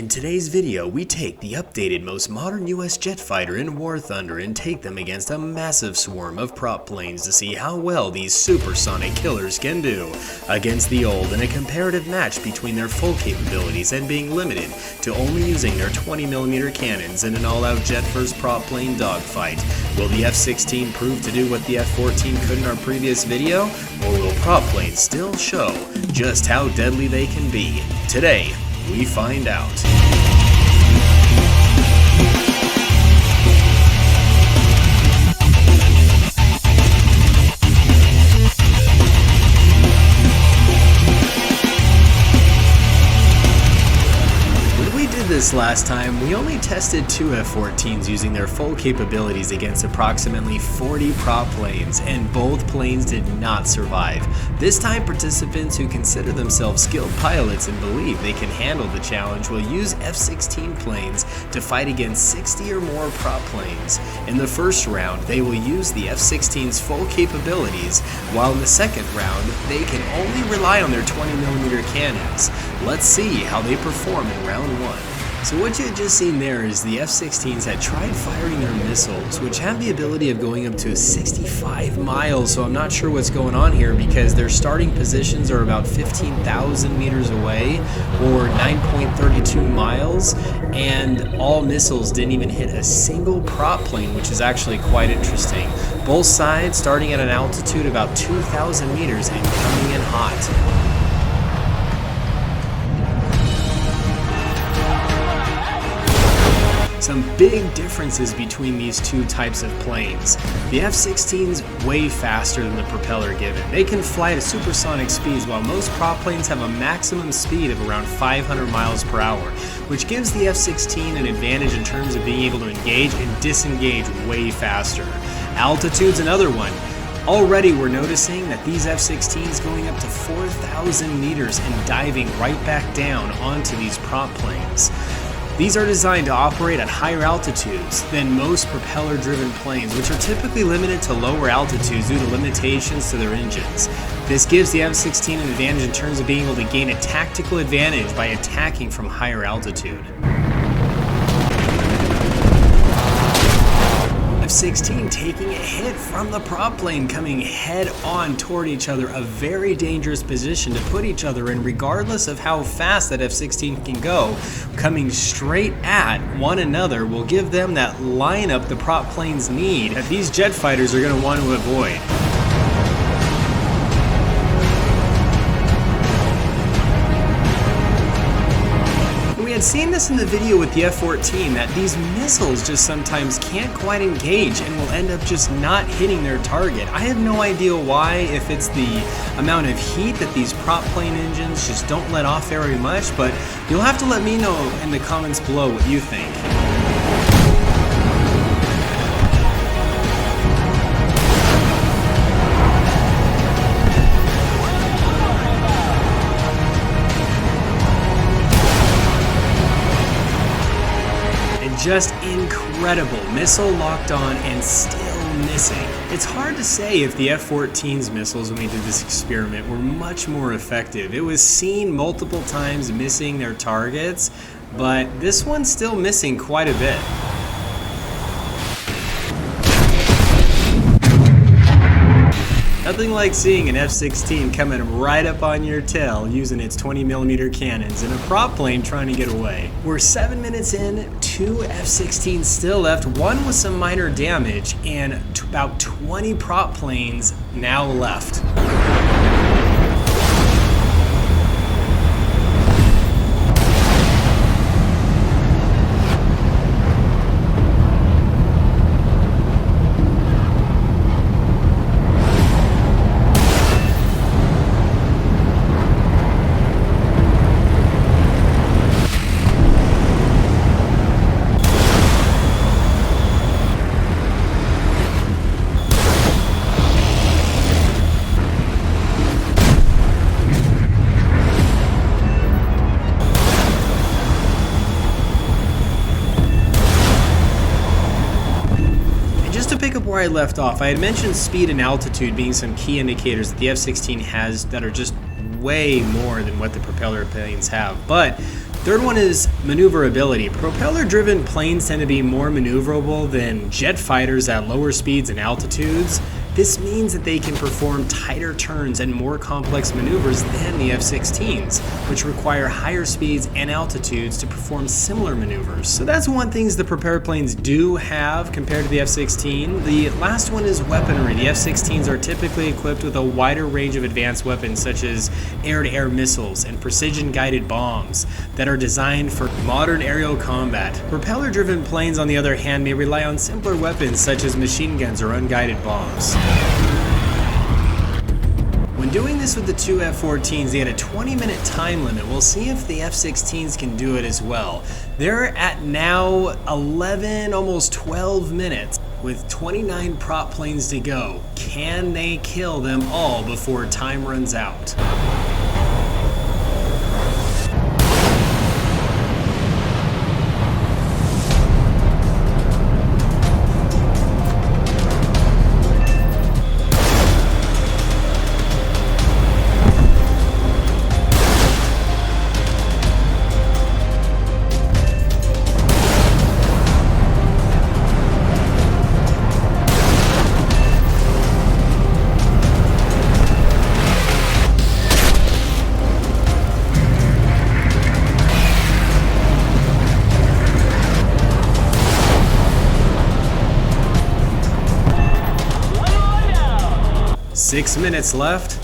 In today's video, we take the updated most modern US jet fighter in War Thunder and take them against a massive swarm of prop planes to see how well these supersonic killers can do against the old in a comparative match between their full capabilities and being limited to only using their 20mm cannons in an all-out jet-first prop plane dogfight. Will the F-16 prove to do what the F-14 could in our previous video, or will prop planes still show just how deadly they can be? Today, we find out. This last time, we only tested 2 F-14s using their full capabilities against approximately 40 prop planes, and both planes did not survive. This time, participants who consider themselves skilled pilots and believe they can handle the challenge will use F-16 planes to fight against 60 or more prop planes. In the first round, they will use the F-16's full capabilities, while in the second round, they can only rely on their 20mm cannons. Let's see how they perform in round 1. So what you had just seen there is the F-16s had tried firing their missiles, which have the ability of going up to 65 miles, so I'm not sure what's going on here because their starting positions are about 15,000 meters away, or 9.32 miles, and all missiles didn't even hit a single prop plane, which is actually quite interesting. Both sides starting at an altitude about 2,000 meters and coming in hot. Some big differences between these two types of planes. The F-16's way faster than the propeller given. They can fly at supersonic speeds while most prop planes have a maximum speed of around 500 miles per hour, which gives the F-16 an advantage in terms of being able to engage and disengage way faster. Altitude's another one. Already we're noticing that these F-16s going up to 4,000 meters and diving right back down onto these prop planes. These are designed to operate at higher altitudes than most propeller-driven planes, which are typically limited to lower altitudes due to limitations to their engines. This gives the F-16 an advantage in terms of being able to gain a tactical advantage by attacking from higher altitude. F-16 taking a hit from the prop plane, coming head on toward each other, a very dangerous position to put each other in regardless of how fast that F-16 can go. Coming straight at one another will give them that lineup the prop planes need that these jet fighters are going to want to avoid. We had seen this in the video with the F-14 that these missiles just sometimes can't quite engage and will end up just not hitting their target. I have no idea why, if it's the amount of heat that these prop plane engines just don't let off very much, but you'll have to let me know in the comments below what you think. Just incredible. Missile locked on and still missing. It's hard to say if the F-14's missiles when we did this experiment were much more effective. It was seen multiple times missing their targets, but this one's still missing quite a bit. Nothing like seeing an F-16 coming right up on your tail using its 20mm cannons and a prop plane trying to get away. We're 7 minutes in, 2 F-16s still left, one with some minor damage, and about 20 prop planes now left. Where I left off, I had mentioned speed and altitude being some key indicators that the F-16 has that are just way more than what the propeller planes have, but Third one is maneuverability. Propeller-driven planes tend to be more maneuverable than jet fighters at lower speeds and altitudes. This means that they can perform tighter turns and more complex maneuvers than the F-16s, which require higher speeds and altitudes to perform similar maneuvers. So that's one thing the propeller planes do have compared to the F-16. The last one is weaponry. The F-16s are typically equipped with a wider range of advanced weapons such as air-to-air missiles and precision-guided bombs that are designed for modern aerial combat. Propeller-driven planes, on the other hand, may rely on simpler weapons such as machine guns or unguided bombs. When doing this with the two F-14s, they had a 20-minute time limit. We'll see if the F-16s can do it as well. They're at now 11, almost 12 minutes, with 29 prop planes to go. Can they kill them all before time runs out? Six minutes left.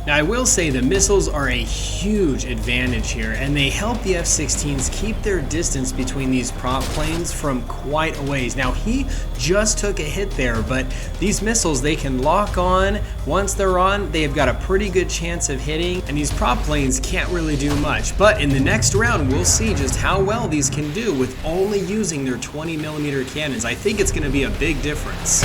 Now I will say the missiles are a huge advantage here, and they help the F-16s keep their distance between these prop planes from quite a ways. Now he just took a hit there, but these missiles, they can lock on. Once they're on, they've got a pretty good chance of hitting, and these prop planes can't really do much. But in the next round, we'll see just how well these can do with only using their 20mm cannons. I think it's going to be a big difference.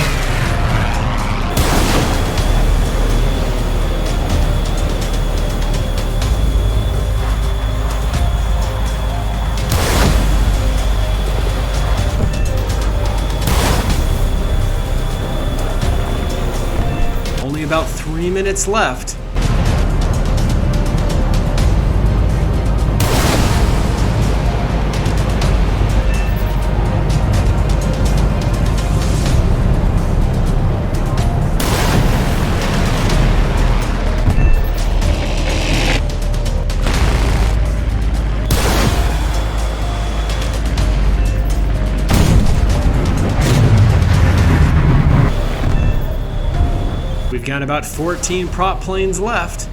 About 3 minutes left. We've got about 14 prop planes left.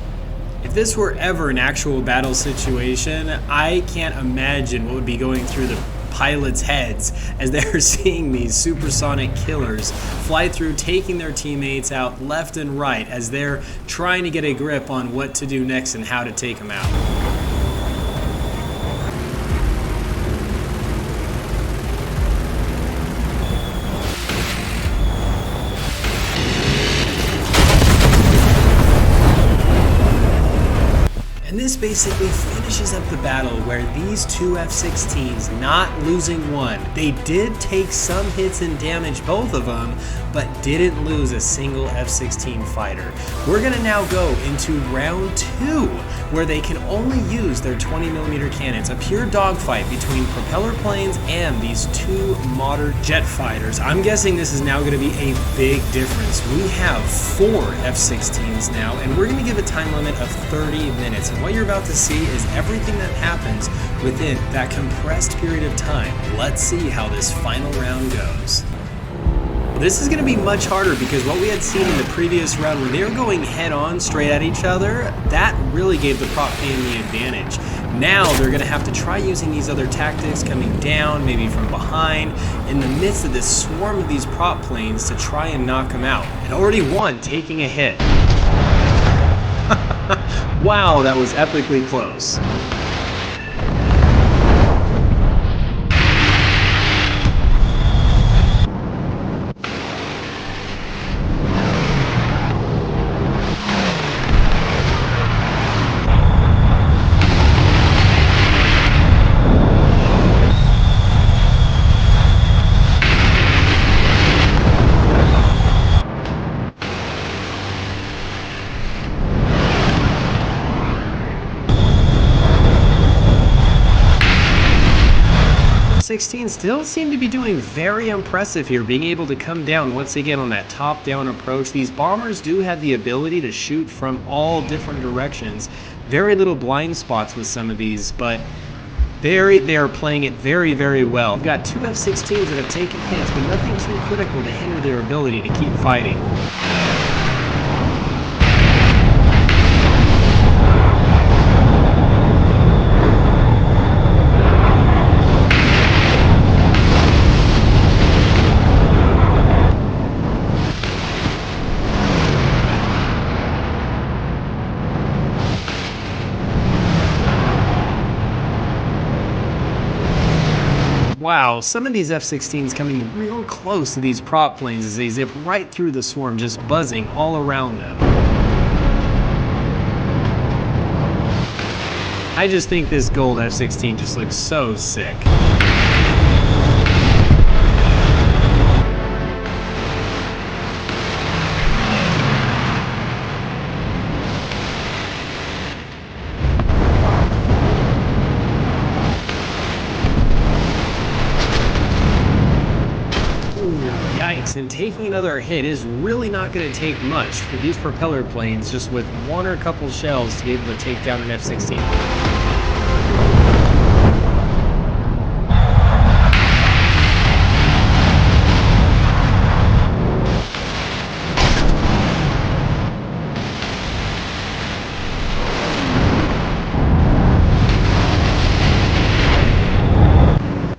If this were ever an actual battle situation, I can't imagine what would be going through the pilots' heads as they're seeing these supersonic killers fly through, taking their teammates out left and right as they're trying to get a grip on what to do next and how to take them out. And this basically finishes up the battle where these two F-16s, not losing one. They did take some hits and damage, both of them, but didn't lose a single F-16 fighter. We're gonna now go into round 2, where they can only use their 20mm cannons, a pure dogfight between propeller planes and these two modern jet fighters. I'm guessing this is now gonna be a big difference. We have 4 F-16s now, and we're gonna give a time limit of 30 minutes. And what you're about to see is everything that happens within that compressed period of time. Let's see how this final round goes. This is going to be much harder because what we had seen in the previous round where they were going head on straight at each other, that really gave the prop plane the advantage. Now they're going to have to try using these other tactics, coming down, maybe from behind, in the midst of this swarm of these prop planes to try and knock them out. And already one taking a hit. Wow, that was epically close. F-16 still seem to be doing very impressive here, being able to come down once again on that top-down approach. These bombers do have the ability to shoot from all different directions. Very little blind spots with some of these, but they are playing it very, very well. We've got two F-16s that have taken hits, but nothing too critical to hinder their ability to keep fighting. Wow, some of these F-16s coming real close to these prop planes as they zip right through the swarm, just buzzing all around them. I just think this gold F-16 just looks so sick. Yikes, and taking another hit is really not going to take much for these propeller planes, just with one or a couple shells to be able to take down an F-16.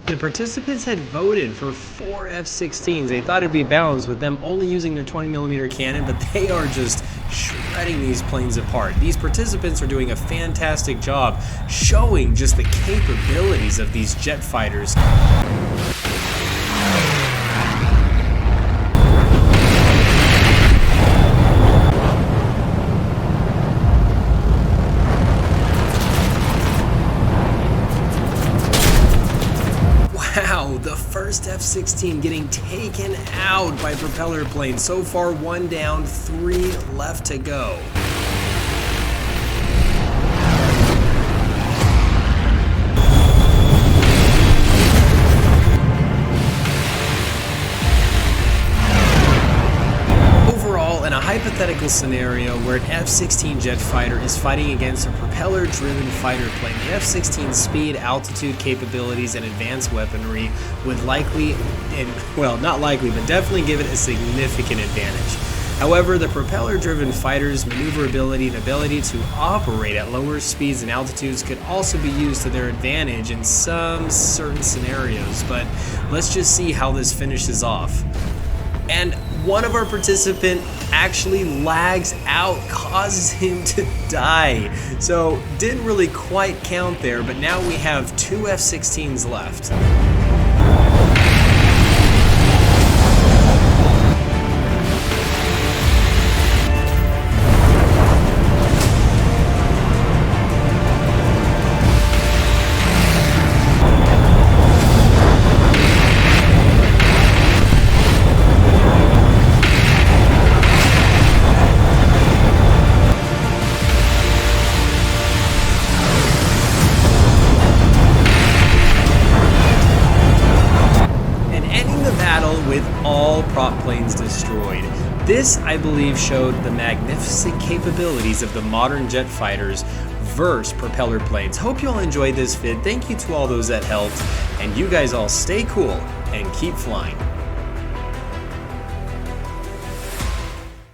The participants had voted for 4 F-16s. They thought it'd be balanced with them only using their 20mm cannon, but they are just shredding these planes apart. These participants are doing a fantastic job showing just the capabilities of these jet fighters. Wow, the first F-16 getting taken out by propeller planes. So far, 1 down, 3 left to go. In a hypothetical scenario where an F-16 jet fighter is fighting against a propeller-driven fighter plane, the F-16's speed, altitude capabilities, and advanced weaponry would likely, well, not likely, but definitely give it a significant advantage. However, the propeller-driven fighter's maneuverability and ability to operate at lower speeds and altitudes could also be used to their advantage in some certain scenarios, but let's just see how this finishes off. And one of our participants actually lags out, causes him to die. So didn't really quite count there, but now we have 2 F-16s left. With all prop planes destroyed. This, I believe, showed the magnificent capabilities of the modern jet fighters versus propeller planes. Hope you all enjoyed this vid. Thank you to all those that helped, and you guys all stay cool and keep flying.